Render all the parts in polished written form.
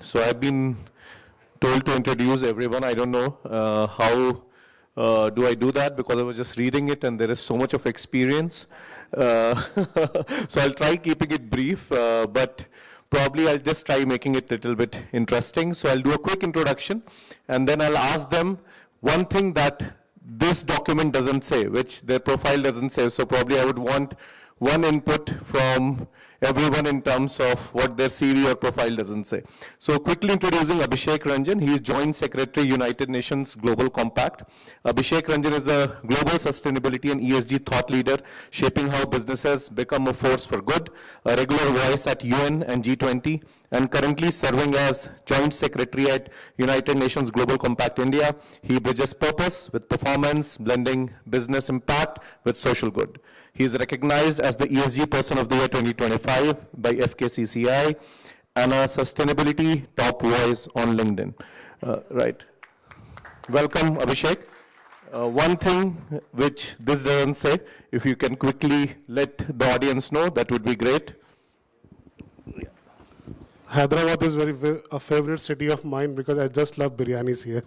So I've been told to introduce everyone. I don't know how do I do that, because I was just reading it and there is so much of experience. So I'll try keeping it brief, but probably I'll just try making it a little bit interesting. So I'll do a quick introduction and then I'll ask them one thing that this document doesn't say, which their profile doesn't say. So probably I would want one input from everyone in terms of what their CV or profile doesn't say. So quickly introducing Abhishek Ranjan. He is Joint Secretary, United Nations Global Compact. Abhishek Ranjan is a global sustainability and ESG thought leader, shaping how businesses become a force for good, a regular voice at UN and G20, and currently serving as Joint Secretary at United Nations Global Compact India. He bridges purpose with performance, blending business impact with social good. He is recognized as the ESG Person of the Year 2025 by FKCCI and a Sustainability Top Voice on LinkedIn. Right. Welcome, Abhishek. One thing which this doesn't say, if you can quickly let the audience know, that would be great. Hyderabad is a favorite city of mine because I just love biryanis here.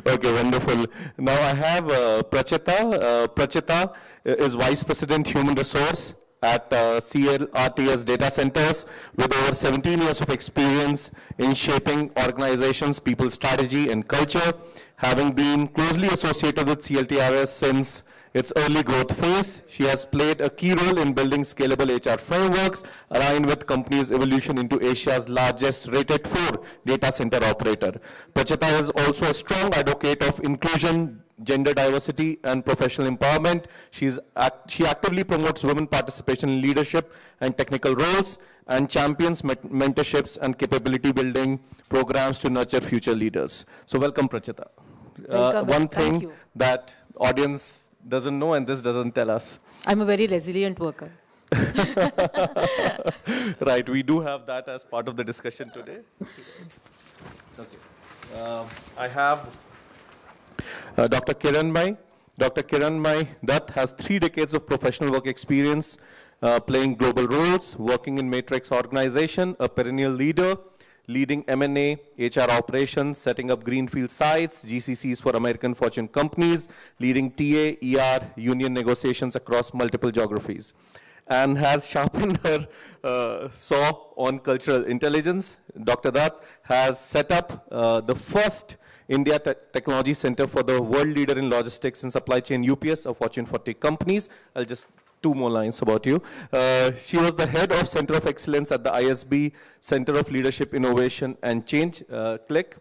Okay, wonderful. Now I have Prachita. Prachita is Vice President Human Resource at CLRTS Data Centers with over 17 years of experience in shaping organizations, people's strategy and culture, having been closely associated with CLTRS since its early growth phase. She has played a key role in building scalable HR frameworks aligned with company's evolution into Asia's largest rated 4 data center operator. Prachita is also a strong advocate of inclusion, gender diversity, and professional empowerment. She actively promotes women participation in leadership and technical roles and champions mentorships and capability building programs to nurture future leaders. So welcome, Prachita. Welcome. One thing that audience doesn't know and this doesn't tell us. I'm a very resilient worker. Right, we do have that as part of the discussion today. Okay. I have Dr. Kiranmai. Dr. Kiranmai Dutt has 3 decades of professional work experience playing global roles, working in matrix organization, a perennial leader, leading M&A, HR operations, setting up greenfield sites, GCCs for American Fortune companies, leading TA, ER, union negotiations across multiple geographies, and has sharpened her saw on cultural intelligence. Dr. Dutt has set up the first India Technology Center for the world leader in logistics and supply chain, UPS, of Fortune 40 companies. I'll just 2 more lines about you. She was the head of Center of Excellence at the ISB Center of Leadership, Innovation and Change, CLIck,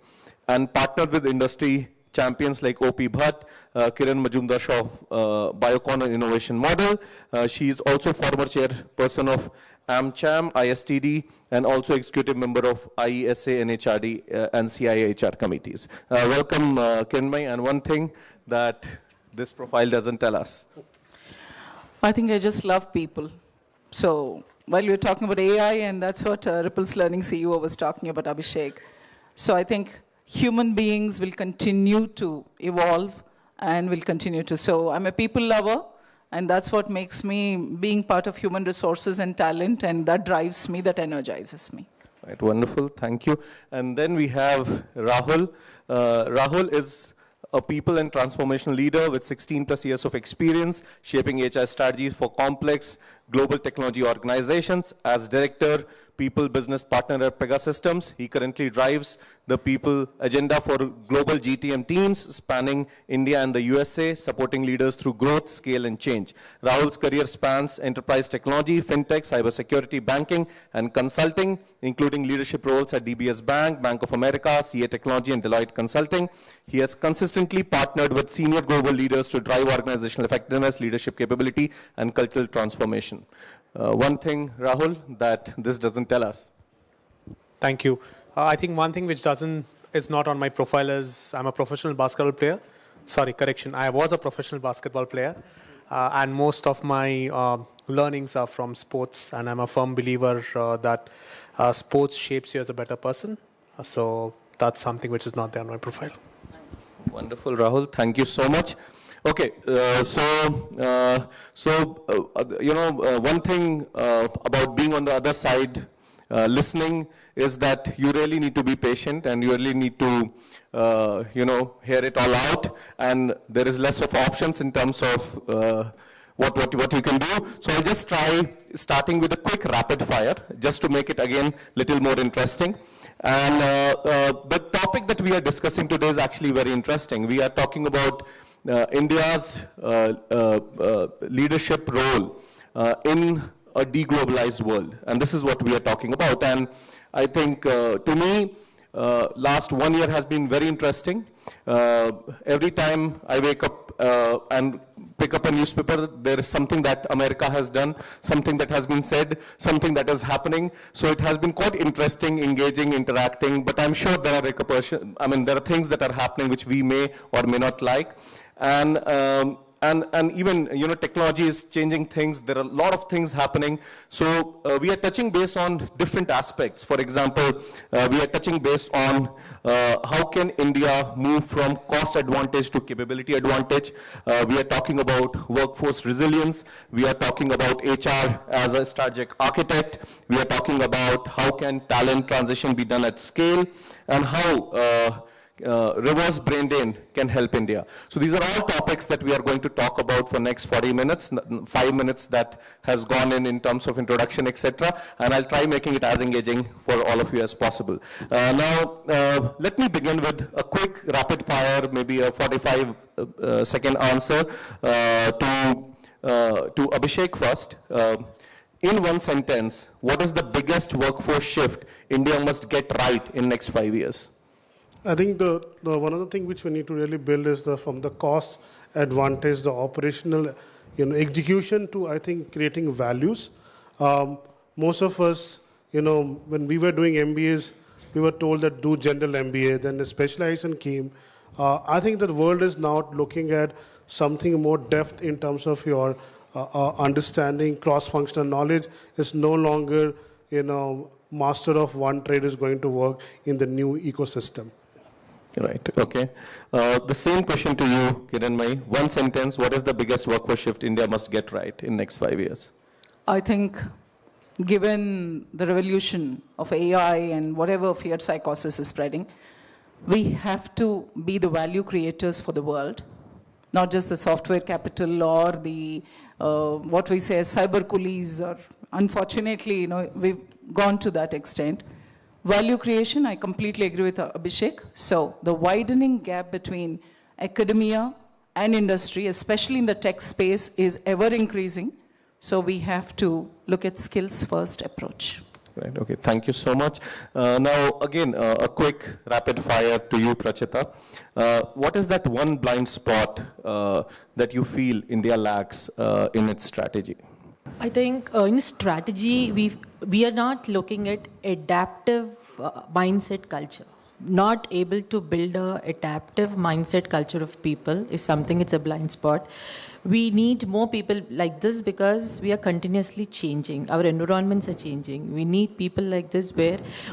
and partnered with industry champions like O.P. Bhatt, Kiran Majumdar-Shaw of Biocon and Innovation Model. She is also former chairperson of AmCham, ISTD, and also executive member of IESA, NHRD, and CIA HR committees. Welcome, Kiranmai, and one thing that this profile doesn't tell us. I think I just love people. So while you're talking about AI, and that's what Ripple's Learning CEO was talking about, Abhishek. So I think human beings will continue to evolve and will continue to. So I'm a people lover, and that's what makes me being part of human resources and talent, and that drives me, that energizes me. Right, wonderful, thank you. And then we have Rahul. Rahul is a people and transformational leader with 16 plus years of experience shaping HR strategies for complex global technology organizations. As director, people business partner at Pegasystems, he currently drives the people agenda for global GTM teams spanning India and the USA, supporting leaders through growth, scale, and change. Rahul's career spans enterprise technology, fintech, cybersecurity, banking, and consulting, including leadership roles at DBS Bank, Bank of America, CA Technology, and Deloitte Consulting. He has consistently partnered with senior global leaders to drive organizational effectiveness, leadership capability, and cultural transformation. One thing, Rahul, that this doesn't tell us. Thank you. I think one thing which is not on my profile is I'm a professional basketball player. Sorry, correction. I was a professional basketball player. And most of my learnings are from sports. And I'm a firm believer that sports shapes you as a better person. So that's something which is not there on my profile. Wonderful, Rahul. Thank you so much. Okay, one thing about being on the other side listening is that you really need to be patient and you really need to, hear it all out. And there is less of options in terms of what you can do. So I'll just try starting with a quick rapid fire, just to make it again little more interesting. And the topic that we are discussing today is actually very interesting. We are talking about India's leadership role in a deglobalized world. And this is what we are talking about. And I think to me, last 1 year has been very interesting. Every time I wake up and pick up a newspaper, there is something that America has done, something that has been said, something that is happening. So it has been quite interesting, engaging, interacting, but I'm sure there are there are things that are happening which we may or may not like. And even, technology is changing things. There are a lot of things happening. So we are touching base on different aspects. For example, we are touching base on how can India move from cost advantage to capability advantage. We are talking about workforce resilience. We are talking about HR as a strategic architect. We are talking about how can talent transition be done at scale, and how reverse brain drain can help India. So these are all topics that we are going to talk about for next 40 minutes, 5 minutes that has gone in terms of introduction, etc. And I'll try making it as engaging for all of you as possible. Now, let me begin with a quick rapid fire, maybe a 45-second answer to Abhishek first. In one sentence, what is the biggest workforce shift India must get right in next 5 years? I think the one other thing which we need to really build is from the cost advantage, the operational execution to, I think, creating values. Most of us, when we were doing MBAs, we were told that do general MBA, then the specialization came. I think the world is now looking at something more depth in terms of your understanding, cross-functional knowledge. Is no longer, master of one trade is going to work in the new ecosystem. Right, okay. The same question to you, Kiranmai. One sentence, what is the biggest workforce shift India must get right in next 5 years? I think given the revolution of AI and whatever fear psychosis is spreading, we have to be the value creators for the world, not just the software capital or the, what we say, cyber coolies, or unfortunately, we've gone to that extent. Value creation, I completely agree with Abhishek. So the widening gap between academia and industry, especially in the tech space, is ever increasing. So we have to look at skills first approach. Right, okay, thank you so much. Now, again, a quick rapid fire to you, Prachita. What is that one blind spot that you feel India lacks in its strategy? I think in strategy, we are not looking at adaptive mindset culture. Not able to build a adaptive mindset culture of people is something, it's a blind spot. We need more people like this because we are continuously changing. Our environments are changing. We need people like this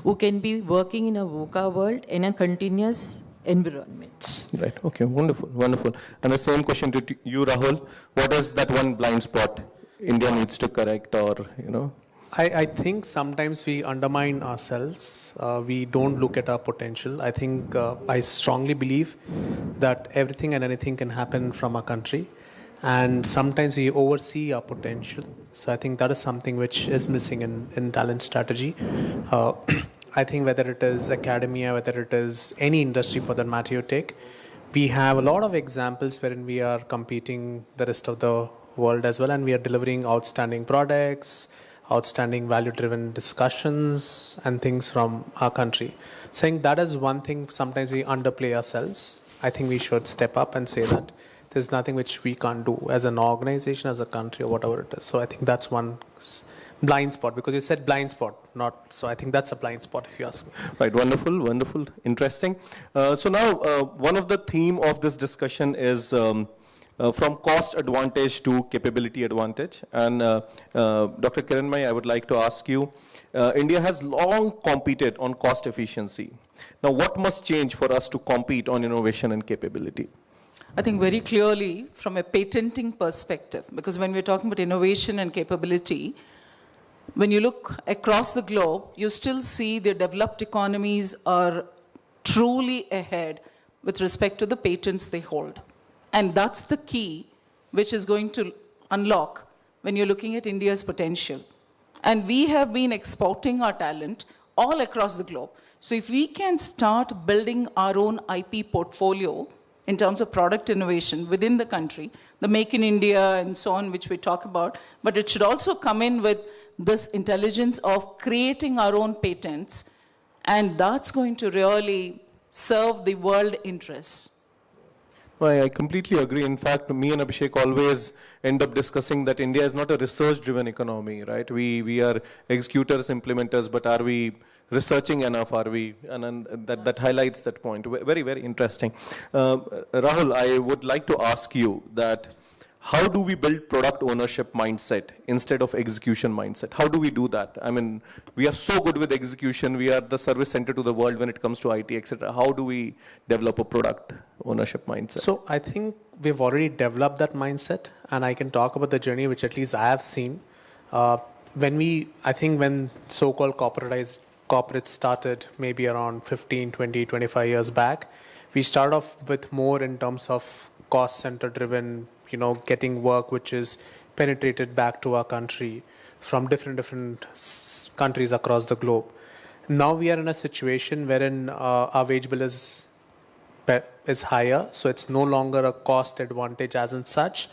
who can be working in a VUCA world in a continuous environment. Right, okay, wonderful, wonderful. And the same question to you, Rahul. What is that one blind spot India needs to correct, or, I think sometimes we undermine ourselves. We don't look at our potential. I think I strongly believe that everything and anything can happen from our country. And sometimes we oversee our potential. So I think that is something which is missing in talent strategy. I think whether it is academia, whether it is any industry for that matter you take, we have a lot of examples wherein we are competing the rest of the world as well, and we are delivering outstanding products, outstanding value-driven discussions and things from our country. Saying that is one thing, sometimes we underplay ourselves. I think we should step up and say that there's nothing which we can't do as an organization, as a country, or whatever it is. So I think that's one blind spot, because you said blind spot, not, so I think that's a blind spot if you ask me. Right, wonderful, wonderful, interesting. So now, one of the theme of this discussion is from cost advantage to capability advantage. And Dr. Kiranmai, I would like to ask you, India has long competed on cost efficiency. Now, what must change for us to compete on innovation and capability? I think very clearly from a patenting perspective, because when we're talking about innovation and capability, when you look across the globe, you still see the developed economies are truly ahead with respect to the patents they hold. And that's the key which is going to unlock when you're looking at India's potential. And we have been exporting our talent all across the globe. So if we can start building our own IP portfolio in terms of product innovation within the country, the Make in India and so on, which we talk about, but it should also come in with this intelligence of creating our own patents, and that's going to really serve the world interests. Well, I completely agree. In fact, me and Abhishek always end up discussing that India is not a research-driven economy, right? We are executors, implementers, but are we researching enough? Are we? And that highlights that point. Very, very interesting. Rahul, I would like to ask you that how do we build product ownership mindset instead of execution mindset? How do we do that? I mean, we are so good with execution. We are the service center to the world when it comes to IT, etc. How do we develop a product ownership mindset? So I think we've already developed that mindset, and I can talk about the journey which at least I have seen. When so-called corporates started maybe around 15, 20, 25 years back, we started off with more in terms of cost center driven, getting work which is penetrated back to our country from different countries across the globe. Now we are in a situation wherein our wage bill is higher, so it's no longer a cost advantage as in such.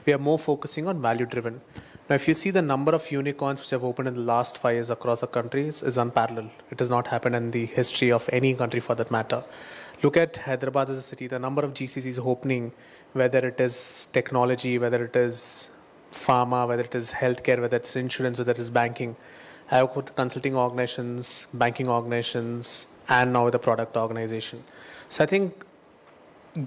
We are more focusing on value driven. Now, if you see the number of unicorns which have opened in the last 5 years across our countries is unparalleled. It has not happened in the history of any country for that matter. Look at Hyderabad as a city, the number of GCCs opening, whether it is technology, whether it is pharma, whether it is healthcare, whether it's insurance, whether it is banking. I work with consulting organizations, banking organizations, and now with the product organization. So I think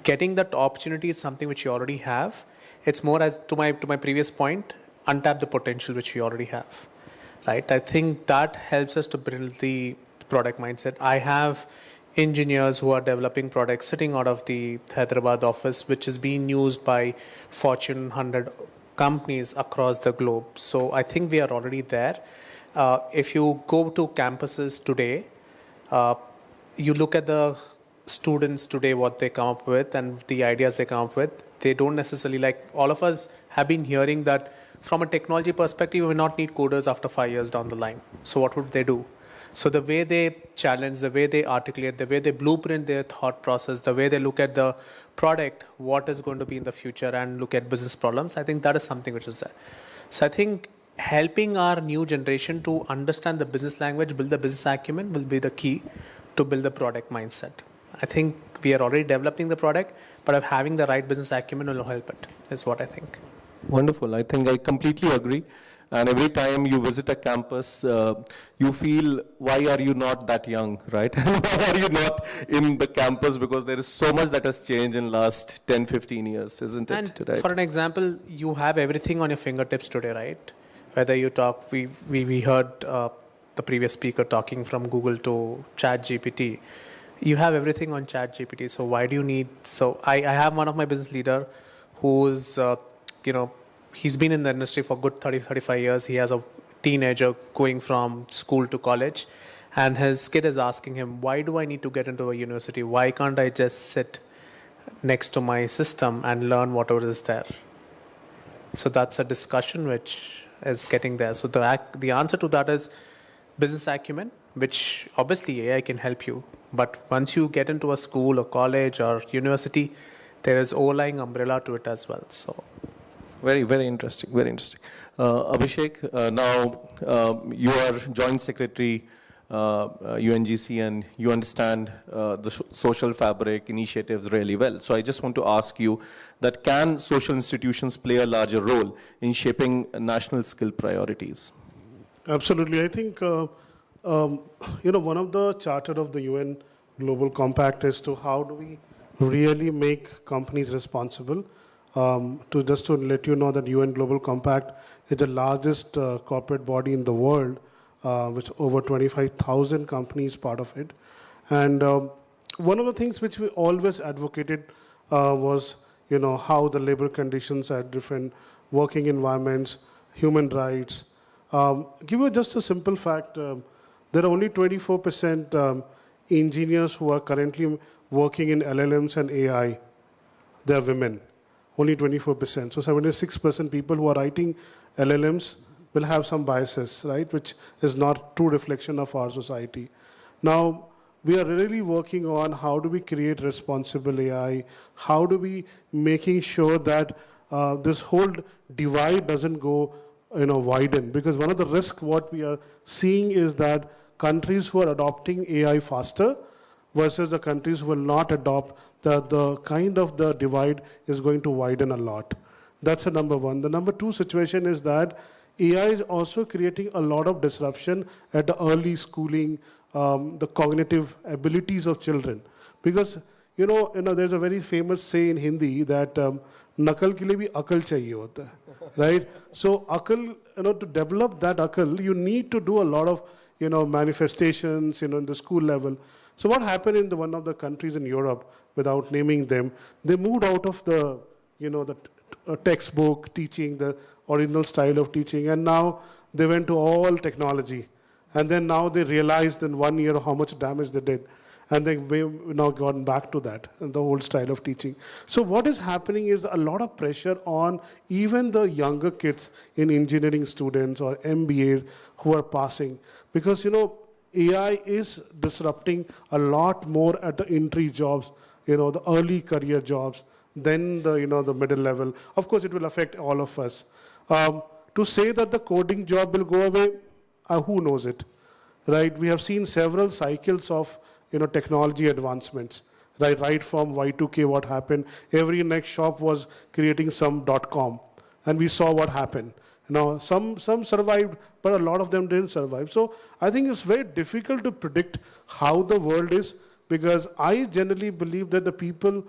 getting that opportunity is something which you already have. It's more as to my previous point, untap the potential which we already have, right? I think that helps us to build the product mindset. I have engineers who are developing products sitting out of the Hyderabad office, which is being used by Fortune 100 companies across the globe. So I think we are already there. If you go to campuses today, you look at the students today, what they come up with and the ideas they come up with, they don't necessarily, like all of us have been hearing that from a technology perspective, we will not need coders after 5 years down the line. So what would they do? So the way they challenge, the way they articulate, the way they blueprint their thought process, the way they look at the product, what is going to be in the future, and look at business problems, I think that is something which is there. So I think helping our new generation to understand the business language, build the business acumen will be the key to build the product mindset. I think we are already developing the product, but having the right business acumen will help it, is what I think. Wonderful. I think I completely agree. And every time you visit a campus, you feel, why are you not that young, right? Why are you not in the campus? Because there is so much that has changed in last 10, 15 years, isn't it? And right? For an example, you have everything on your fingertips today, right? Whether you talk, we heard the previous speaker talking from Google to ChatGPT. You have everything on ChatGPT. So why do you need, I have one of my business leader who's, he's been in the industry for good 30, 35 years. He has a teenager going from school to college, and his kid is asking him, why do I need to get into a university? Why can't I just sit next to my system and learn whatever is there? So that's a discussion which is getting there. So the answer to that is business acumen, which obviously AI can help you. But once you get into a school or college or university, there is overlying umbrella to it as well. So. Very, very interesting, very interesting. Abhishek, now you are Joint Secretary, UNGC, and you understand the social fabric initiatives really well. So I just want to ask you that can social institutions play a larger role in shaping national skill priorities? Absolutely. I think, one of the charter of the UN Global Compact is to how do we really make companies responsible. Just to let you know that UN Global Compact is the largest corporate body in the world, with over 25,000 companies part of it. And one of the things which we always advocated was, how the labor conditions at different working environments, human rights, Give you just a simple fact. There are only 24% engineers who are currently working in LLMs and AI. They are women, only 24%. So 76% people who are writing LLMs will have some biases, right, which is not true reflection of our society. Now, we are really working on how do we create responsible AI, how do we making sure that this whole divide doesn't go widen, because one of the risks what we are seeing is that countries who are adopting AI faster versus the countries who will not adopt, the kind of the divide is going to widen a lot. That's the number one. The number two situation is that AI is also creating a lot of disruption at the early schooling, the cognitive abilities of children. Because, there's a very famous say in Hindi that nakal ke liye bhi akal chahiye hota hai, right? So akal, to develop that akal, you need to do a lot of, manifestations, in the school level. So what happened in one of the countries in Europe, without naming them, they moved out of the, the textbook teaching, the original style of teaching, and now they went to all technology. And then now they realized in 1 year how much damage they did. And they've now gone back to that, and the whole style of teaching. So what is happening is a lot of pressure on even the younger kids in engineering students or MBAs who are passing. Because, AI is disrupting a lot more at the entry jobs, the early career jobs, then the middle level. Of course, it will affect all of us. To say that the coding job will go away, who knows it, right? We have seen several cycles of technology advancements, right from Y2K, what happened. Every next shop was creating some .com, and we saw what happened. Now, some survived, but a lot of them didn't survive. So I think it's very difficult to predict how the world is, because I generally believe that the people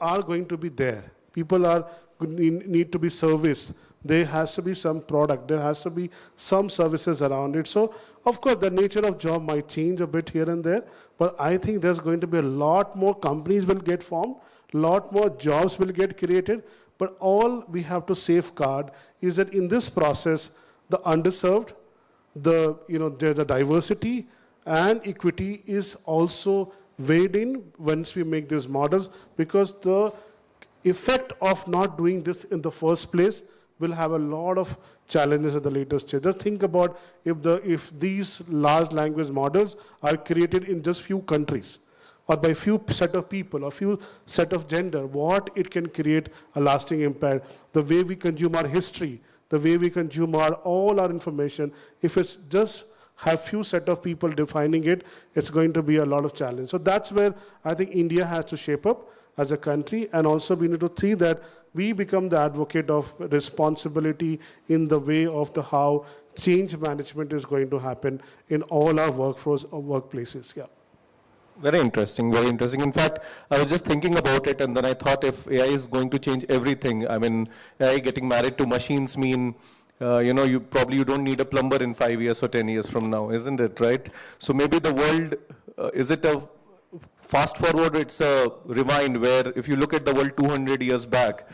are going to be there. People are need to be serviced. There has to be some product. There has to be some services around it. So, of course, the nature of job might change a bit here and there, but I think there's going to be a lot more companies will get formed, a lot more jobs will get created, but all we have to safeguard is that in this process, the underserved, there's a diversity and equity is also weighed in once we make these models, because the effect of not doing this in the first place will have a lot of challenges at the later stage. Just think about if these large language models are created in just few countries, or by few set of people, or few set of gender, what it can create a lasting impact. The way we consume our history, the way we consume all our information, if it's just have few set of people defining it, it's going to be a lot of challenge. So that's where I think India has to shape up as a country, and also we need to see that we become the advocate of responsibility in the way of how change management is going to happen in all our workforce or workplaces. Yeah. Very interesting, very interesting. In fact, I was just thinking about it, and then I thought if AI is going to change everything, I mean, AI getting married to machines mean, you probably don't need a plumber in 5 years or 10 years from now, isn't it, right? So maybe the world, is it a fast forward, it's a rewind, where if you look at the world 200 years back,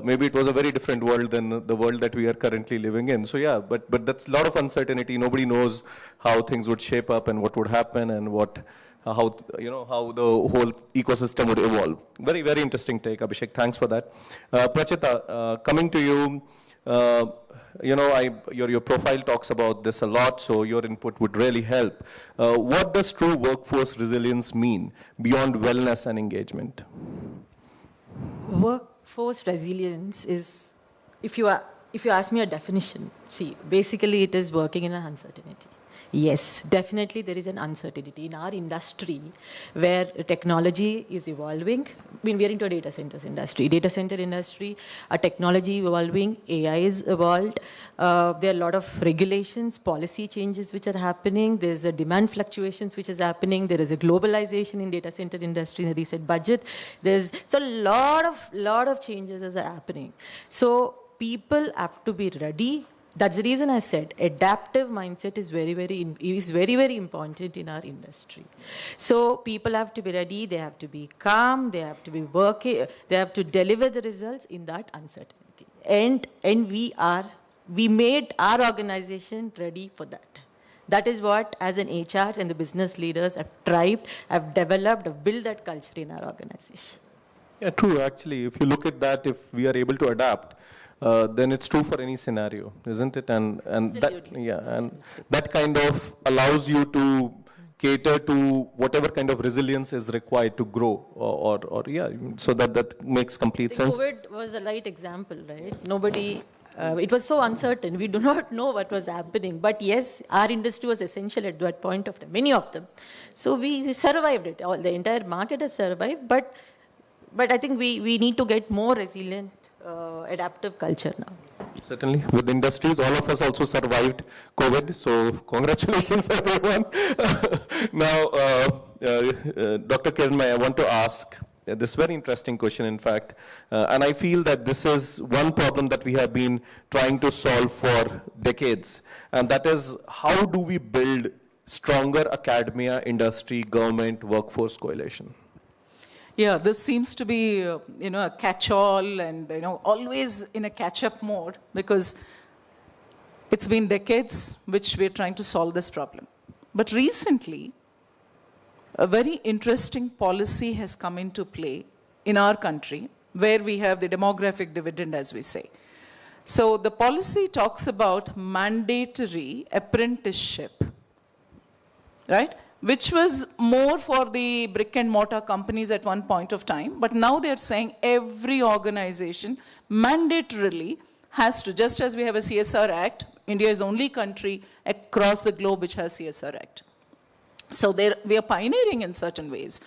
maybe it was a very different world than the world that we are currently living in. So yeah, but that's a lot of uncertainty. Nobody knows how things would shape up and what would happen and how the whole ecosystem would evolve. Very, very interesting take, Abhishek. Thanks for that. Prachita, coming to you, your profile talks about this a lot, so your input would really help. What does true workforce resilience mean beyond wellness and engagement? Workforce resilience is, if you ask me a definition, see, basically it is working in an uncertainty. Yes, definitely there is an uncertainty in our industry where technology is evolving. I mean, we are into a data centers industry. Data center industry, a technology evolving, AI is evolved. There are a lot of regulations, policy changes which are happening. There's a demand fluctuations which is happening. There is a globalization in data center industry, in the recent budget. So a lot of changes are happening. So people have to be ready. That's the reason I said adaptive mindset is very, very important in our industry. So people have to be ready, they have to be calm, they have to be working, they have to deliver the results in that uncertainty. And we are we made our organization ready for that. That is what, as an HRs and the business leaders, have thrived, have developed, have built that culture in our organization. Yeah, true. Actually, if you look at that, if we are able to adapt, then it's true for any scenario, isn't it? And that, Absolutely. yeah, and that kind of allows you to cater to whatever kind of resilience is required to grow, or yeah, so that makes complete I sense. think COVID was a right example, right? Nobody, it was so uncertain. We do not know what was happening. But yes, our industry was essential at that point of time, many of them. So we survived it. All, the entire market has survived. But I think we need to get more resilient, adaptive culture now. Certainly, with industries, all of us also survived COVID, so congratulations everyone. Now, Dr. Kiranmay, I want to ask this very interesting question, in fact, and I feel that this is one problem that we have been trying to solve for decades, and that is, how do we build stronger academia, industry, government, workforce coalition? Yeah, this seems to be, a catch-all and, always in a catch-up mode, because it's been decades which we're trying to solve this problem. But recently, a very interesting policy has come into play in our country, where we have the demographic dividend, as we say. So the policy talks about mandatory apprenticeship, right? Which was more for the brick and mortar companies at one point of time. But now they're saying every organization mandatorily has to, just as we have a CSR Act, India is the only country across the globe which has CSR Act. So we are pioneering in certain ways.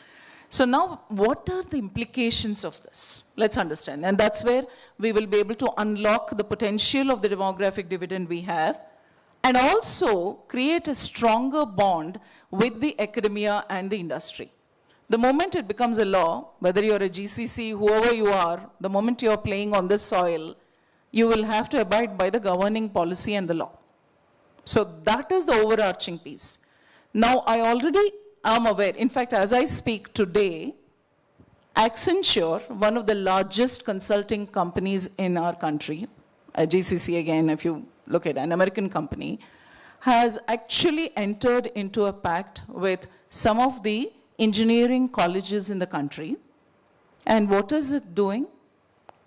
So now, what are the implications of this? Let's understand. And that's where we will be able to unlock the potential of the demographic dividend we have, and also create a stronger bond with the academia and the industry. The moment it becomes a law, whether you're a GCC, whoever you are, the moment you're playing on this soil, you will have to abide by the governing policy and the law. So that is the overarching piece. Now, I already am aware, in fact, as I speak today, Accenture, one of the largest consulting companies in our country, GCC again, if you look at an American company, has actually entered into a pact with some of the engineering colleges in the country. And what is it doing?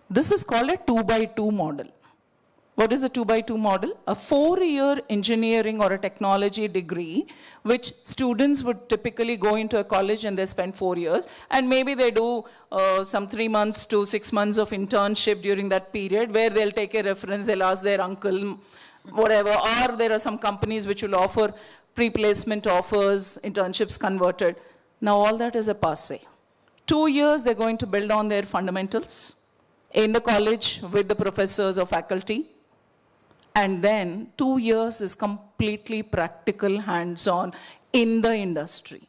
This is called a 2x2 model. What is a 2x2 model? A 4-year engineering or a technology degree, which students would typically go into a college and they spend 4 years, and maybe they do some 3 months to 6 months of internship during that period, where they'll take a reference, they'll ask their uncle, whatever, or there are some companies which will offer pre-placement offers, internships converted. Now all that is a passe. 2 years they're going to build on their fundamentals in the college with the professors or faculty. And then 2 years is completely practical, hands-on in the industry.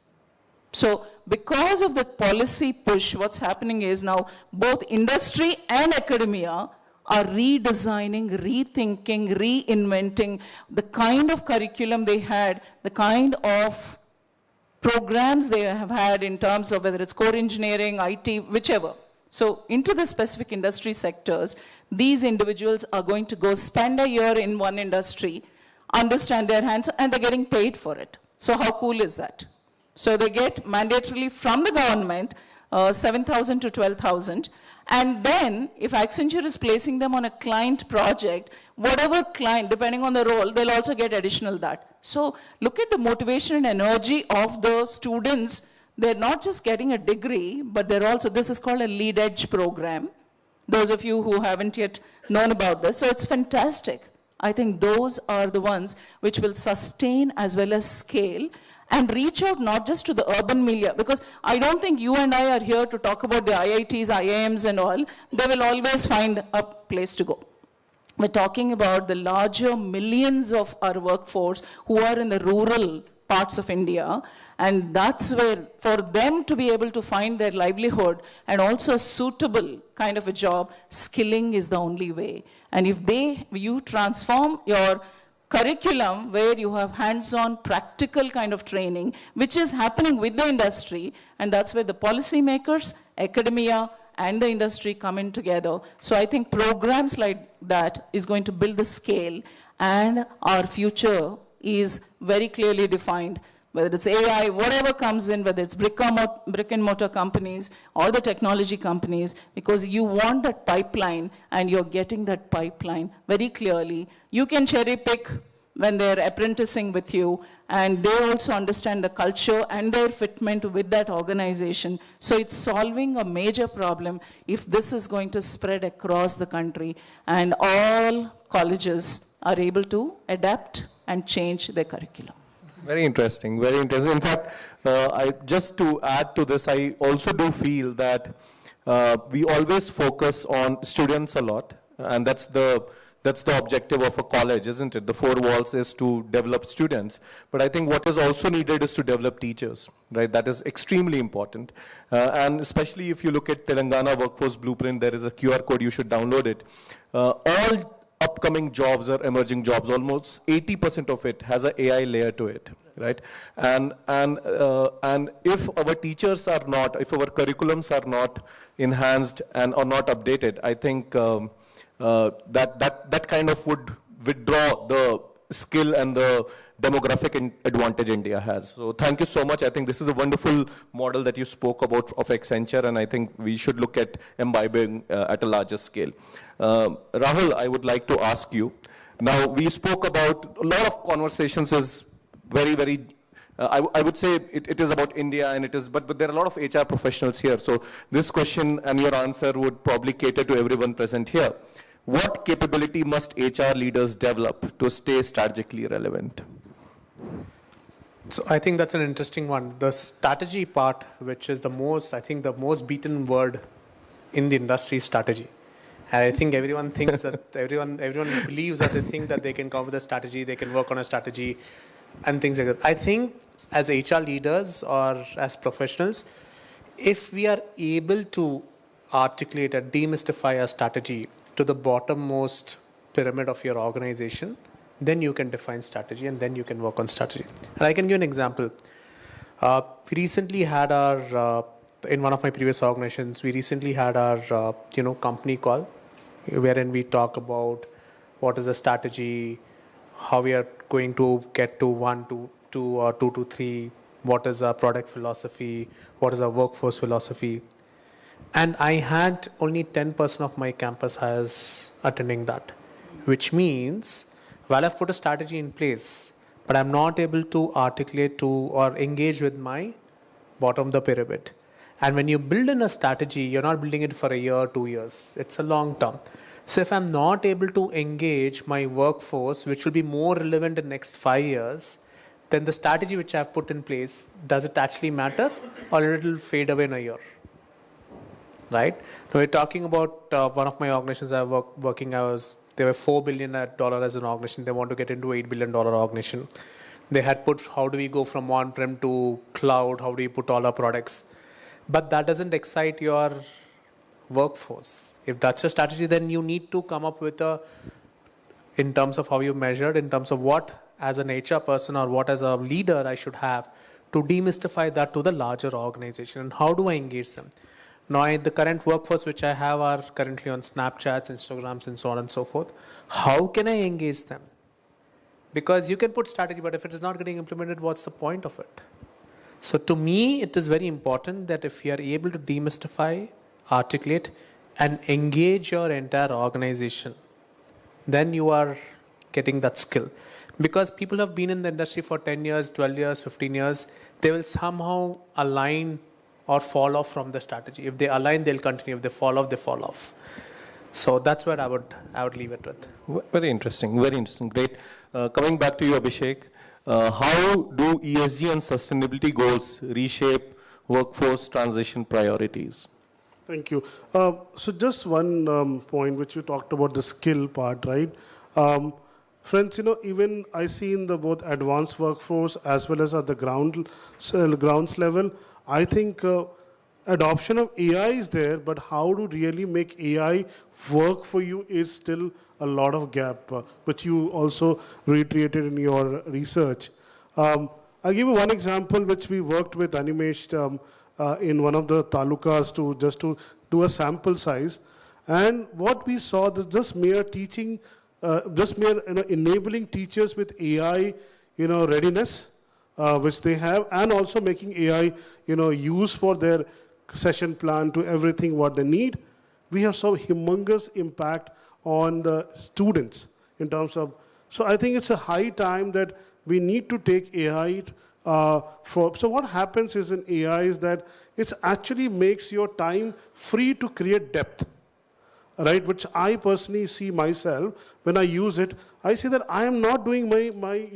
So because of the policy push, what's happening is now both industry and academia are redesigning, rethinking, reinventing the kind of curriculum they had, the kind of programs they have had in terms of whether it's core engineering, IT, whichever. So into the specific industry sectors, these individuals are going to go spend a year in one industry, understand their hands, and they're getting paid for it. So how cool is that? So they get mandatorily from the government 7,000 to 12,000. And then, if Accenture is placing them on a client project, whatever client, depending on the role, they'll also get additional that. So look at the motivation and energy of the students. They're not just getting a degree, but they're also, this is called a lead edge program. Those of you who haven't yet known about this, so it's fantastic. I think those are the ones which will sustain as well as scale and reach out not just to the urban milieu, because I don't think you and I are here to talk about the IITs, IIMs and all. They will always find a place to go. We're talking about the larger millions of our workforce who are in the rural parts of India, and that's where, for them to be able to find their livelihood and also a suitable kind of a job, skilling is the only way. And if you transform your curriculum where you have hands-on practical kind of training, which is happening with the industry, and that's where the policymakers, academia, and the industry coming together. So I think programs like that is going to build the scale, and our future is very clearly defined. Whether it's AI, whatever comes in, whether it's brick and mortar companies or the technology companies, because you want that pipeline and you're getting that pipeline very clearly. You can cherry pick when they're apprenticing with you, and they also understand the culture and their fitment with that organization. So it's solving a major problem if this is going to spread across the country and all colleges are able to adapt and change their curriculum. Very interesting, very interesting. In fact, just to add to this, I also do feel that we always focus on students a lot, and that's the objective of a college, isn't it? The four walls is to develop students. But I think what is also needed is to develop teachers, right? That is extremely important. And especially if you look at Telangana Workforce Blueprint, there is a QR code, you should download it. All upcoming jobs or emerging jobs, almost 80% of it has an AI layer to it, right? And if our teachers are not, if our curriculums are not enhanced and are not updated, I think that kind of would withdraw the skill and the demographic advantage India has. So thank you so much. I think this is a wonderful model that you spoke about of Accenture, and I think we should look at imbibing at a larger scale. Rahul, I would like to ask you, now we spoke about, a lot of conversations is very, very, I would say it is about India, and it is, but there are a lot of HR professionals here. So this question and your answer would probably cater to everyone present here. What capability must HR leaders develop to stay strategically relevant? So I think that's an interesting one. The strategy part, which is the most, I think the most beaten word in the industry, is strategy. And I think everyone thinks that, everyone believes that they think that they can come with a strategy, they can work on a strategy and things like that. I think as HR leaders or as professionals, if we are able to articulate and demystify a strategy to the bottommost pyramid of your organization, then you can define strategy and then you can work on strategy. And I can give an example. We recently had our, in one of my previous organizations, we recently had our company call, wherein we talk about what is the strategy, how we are going to get to 1 to 2 or 2 to 3, what is our product philosophy, what is our workforce philosophy. And I had only 10% of my campus hires attending that, which means, well, I've put a strategy in place, but I'm not able to articulate to or engage with my bottom of the pyramid. And when you build in a strategy, you're not building it for a year, 2 years. It's a long term. So if I'm not able to engage my workforce, which will be more relevant in the next 5 years, then the strategy which I've put in place, does it actually matter, or it will fade away in a year? Right? Now we're talking about one of my organizations I was working, they were $4 billion as an organization. They want to get into $8 billion organization. They had put, how do we go from on-prem to cloud? How do we put all our products? But that doesn't excite your workforce. If that's your strategy, then you need to come up with in terms of how you measured, in terms of what as an HR person or what as a leader I should have to demystify that to the larger organization. And how do I engage them? Now, the current workforce which I have are currently on Snapchats, Instagrams, and so on and so forth. How can I engage them? Because you can put strategy, but if it is not getting implemented, what's the point of it? So to me, it is very important that if you are able to demystify, articulate, and engage your entire organization, then you are getting that skill. Because people have been in the industry for 10 years, 12 years, 15 years, they will somehow align or fall off from the strategy. If they align, they'll continue. If they fall off, they fall off. So that's what I would leave it with. Very interesting, very interesting. Great. Coming back to you, Abhishek, how do ESG and sustainability goals reshape workforce transition priorities? Thank you. So just one point which you talked about, the skill part, right? Friends, even I see in the both advanced workforce as well as at the grounds level, I think adoption of AI is there, but how to really make AI work for you is still a lot of gap, which you also reiterated in your research. I'll give you one example which we worked with Animesh in one of the talukas to do a sample size. And what we saw, is just mere teaching, just mere enabling teachers with AI readiness, which they have, and also making AI use for their session plan to everything what they need. We have so humongous impact on the students in terms of, so I think it's a high time that we need to take AI so what happens is in AI is that it actually makes your time free to create depth, right? Which I personally see myself when I use it. I see that I am not doing my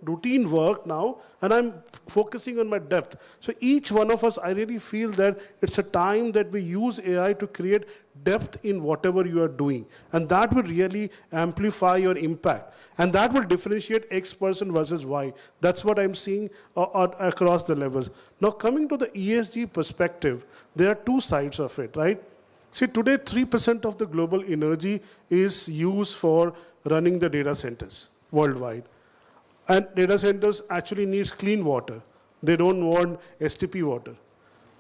routine work now, and I'm focusing on my depth. So each one of us, I really feel that it's a time that we use AI to create depth in whatever you are doing, and that will really amplify your impact. And that will differentiate X person versus Y. That's what I'm seeing across the levels. Now, coming to the ESG perspective, there are two sides of it, right? See, today, 3% of the global energy is used for running the data centers worldwide. And data centers actually needs clean water. They don't want STP water.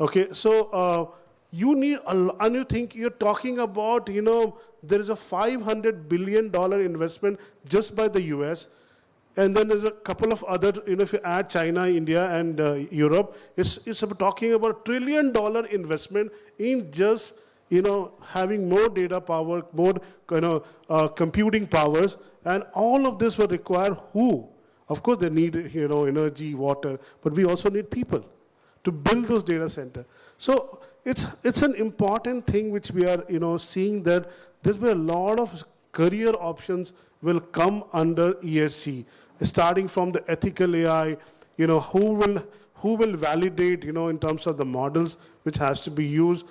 Okay, so you need, and you think you're talking about, there is a $500 billion investment just by the US. And then there's a couple of other, if you add China, India, and Europe, it's talking about $1 trillion investment in just, having more data power, more, computing powers. And all of this will require who? Of course, they need, energy, water, but we also need people to build those data centers. So it's an important thing which we are, seeing that there's been a lot of career options will come under ESG, starting from the ethical AI, who will validate, in terms of the models which has to be used.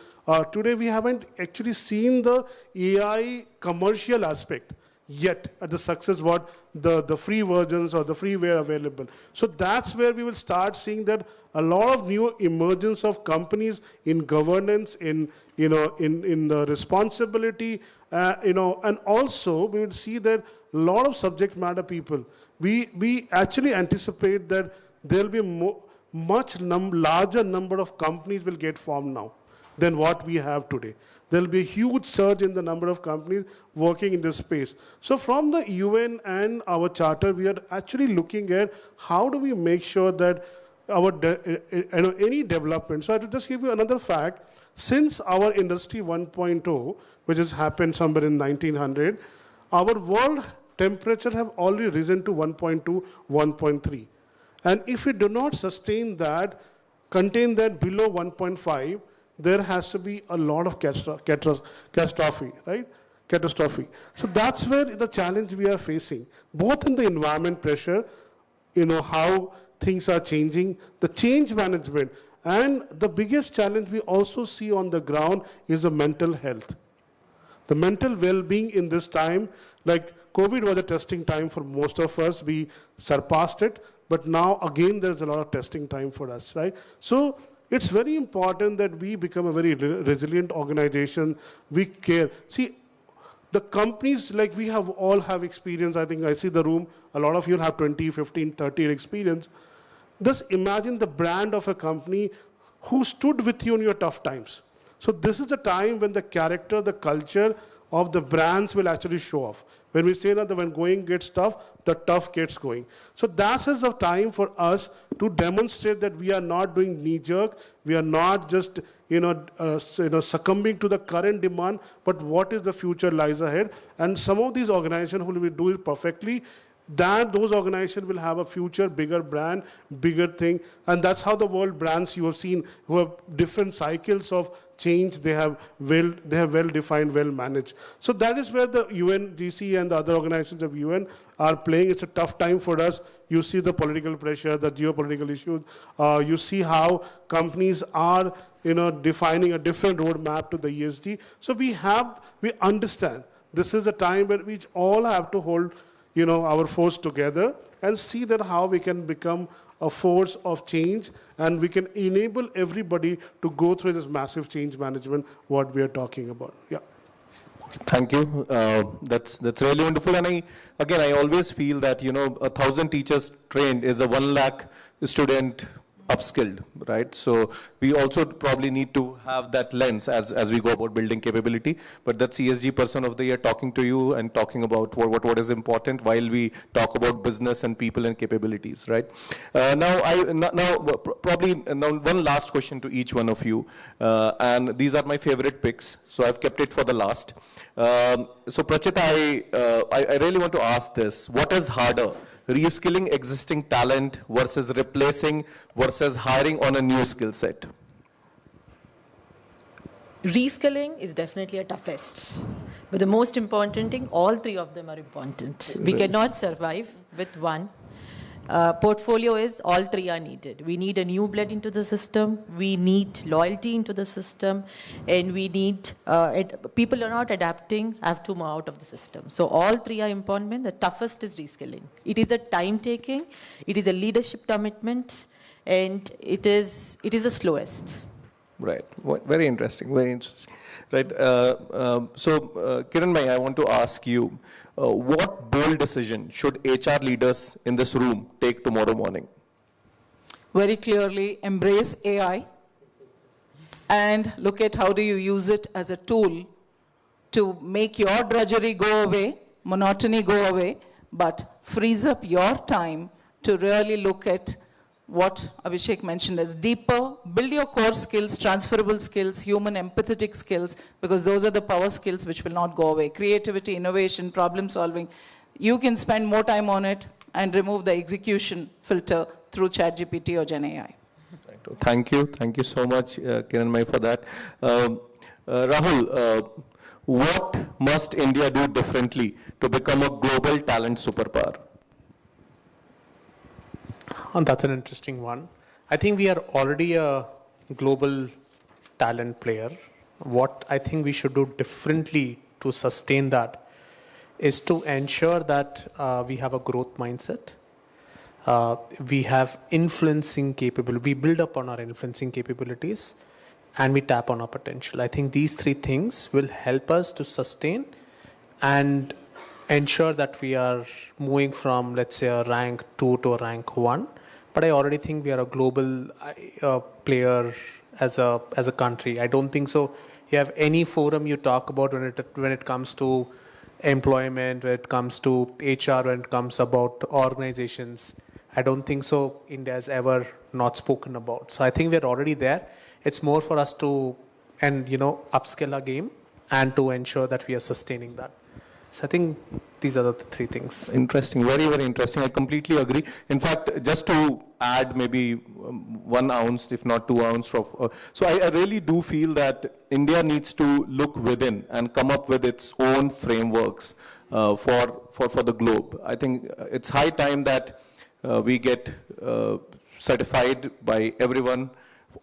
Today we haven't actually seen the AI commercial aspect yet at the success what the free versions or the freeware available. So that's where we will start seeing that a lot of new emergence of companies in governance, in the responsibility, and also we will see that a lot of subject matter people. We actually anticipate that there will be much larger number of companies will get formed now than what we have today. There will be a huge surge in the number of companies working in this space. So from the UN and our charter, we are actually looking at how do we make sure that our any development. So I will just give you another fact. Since our industry 1.0, which has happened somewhere in 1900, our world temperature have already risen to 1.2, 1.3. And if we do not sustain that, contain that below 1.5, there has to be a lot of catastrophe, right? Catastrophe. So that's where the challenge we are facing, both in the environment pressure, how things are changing, the change management, and the biggest challenge we also see on the ground is the mental health. The mental well-being in this time, like COVID was a testing time for most of us, we surpassed it, but now again there's a lot of testing time for us, right? So it's very important that we become a very resilient organization. We care. See, the companies, like we all have experience. I think I see the room. A lot of you have 20, 15, 30 year experience. Just imagine the brand of a company who stood with you in your tough times. So this is a time when the character, the culture of the brands will actually show off. When we say that when going gets tough, the tough gets going. So that is the time for us to demonstrate that we are not doing knee-jerk, we are not just succumbing to the current demand, but what is the future lies ahead. And some of these organizations who will do it perfectly, that those organizations will have a future, bigger brand, bigger thing. And that's how the world brands you have seen, who have different cycles of change, they have well-defined, well-managed. So that is where the UNGC and the other organizations of UN are playing. It's a tough time for us. You see the political pressure, the geopolitical issues. You see how companies are defining a different roadmap to the ESG. So we understand this is a time where we all have to hold our force together and see that how we can become a force of change, and we can enable everybody to go through this massive change management, what we are talking about. Yeah. Okay, thank you. That's really wonderful. And I always feel that, 1,000 teachers trained is a 1 lakh student upskilled, right? So we also probably need to have that lens as we go about building capability. But that's ESG person of the year talking to you and talking about what is important while we talk about business and people and capabilities, right? Probably one last question to each one of you, and these are my favorite picks, so I've kept it for the last. So Prachita, I really want to ask this: what is harder? Reskilling existing talent versus replacing versus hiring on a new skill set? Reskilling is definitely a toughest. But the most important thing, all three of them are important. We cannot survive with one. Portfolio is all three are needed. We need a new blood into the system. We need loyalty into the system. And we need, people are not adapting, have to move out of the system. So all three are important. The toughest is reskilling. It is a time taking, it is a leadership commitment, and it is the slowest. Right. Very interesting. Very interesting. Right. Kiran Bhai, I want to ask you, what bold decision should HR leaders in this room take tomorrow morning? Very clearly, embrace AI and look at how do you use it as a tool to make your drudgery go away, monotony go away, but frees up your time to really look at what Abhishek mentioned as deeper, build your core skills, transferable skills, human empathetic skills, because those are the power skills which will not go away. Creativity, innovation, problem solving. You can spend more time on it and remove the execution filter through ChatGPT or GenAI. Thank you. Thank you so much, Kiran Bhai, for that. Rahul, what must India do differently to become a global talent superpower? That's an interesting one. I think we are already a global talent player. What I think we should do differently to sustain that is to ensure that we have a growth mindset. We have influencing capability. We build up on our influencing capabilities and we tap on our potential. I think these three things will help us to sustain and ensure that we are moving from, let's say, a rank 2 to a rank 1. But I already think we are a global player as a country. I don't think so. You have any forum you talk about when it comes to employment, when it comes to HR, when it comes about organizations. I don't think so India has ever not spoken about. So I think we're already there. It's more for us to upskill our game and to ensure that we are sustaining that. So I think these are the three things. Interesting, very, very interesting. I completely agree. In fact, just to add maybe 1 ounce, if not 2 ounces of, so I really do feel that India needs to look within and come up with its own frameworks for the globe. I think it's high time that we get certified by everyone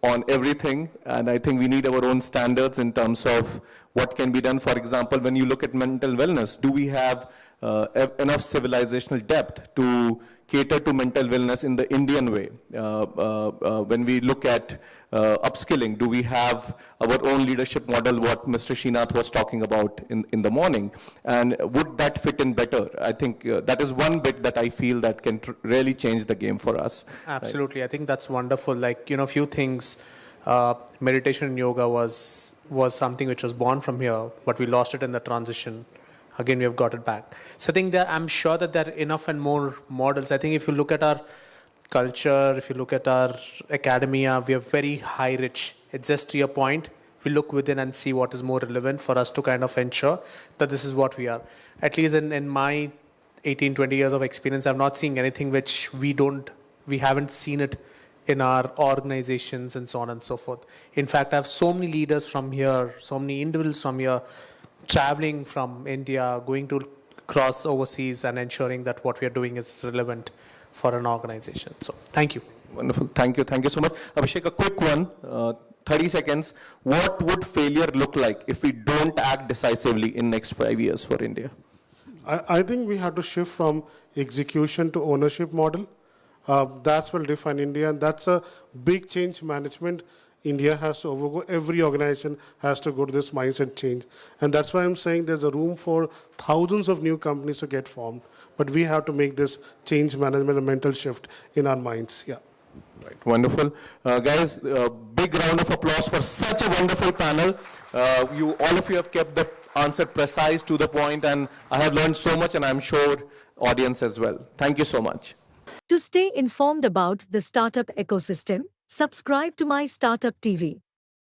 on everything, and I think we need our own standards in terms of what can be done. For example, when you look at mental wellness, do we have enough civilizational depth to cater to mental wellness in the Indian way? When we look at upskilling, do we have our own leadership model, what Mr. Srinath was talking about in the morning? And would that fit in better? I think that is one bit that I feel that can really change the game for us. Absolutely. Right? I think that's wonderful. Like, few things, meditation and yoga was something which was born from here, but we lost it in the transition. Again, we have got it back. So I think that I'm sure that there are enough and more models. I think if you look at our culture, if you look at our academia, we are very high rich. It's just to your point, we look within and see what is more relevant for us to kind of ensure that this is what we are. At least in my 18, 20 years of experience, I'm not seeing anything which we haven't seen it in our organizations and so on and so forth. In fact, I have so many leaders from here, so many individuals from here, traveling from India, going to cross overseas and ensuring that what we are doing is relevant for an organization. So thank you. Wonderful. Thank you. Thank you so much. Abhishek, a quick one, 30 seconds. What would failure look like if we don't act decisively in next 5 years for India? I think we have to shift from execution to ownership model. That's what will define India, and that's a big change management India has to overgo. Every organization has to go to this mindset change. And that's why I'm saying there's a room for thousands of new companies to get formed. But we have to make this change management a mental shift in our minds. Yeah. Right, wonderful. Guys, big round of applause for such a wonderful panel. All of you have kept the answer precise to the point, and I have learned so much, and I'm sure audience as well. Thank you so much. To stay informed about the startup ecosystem, subscribe to My Startup TV.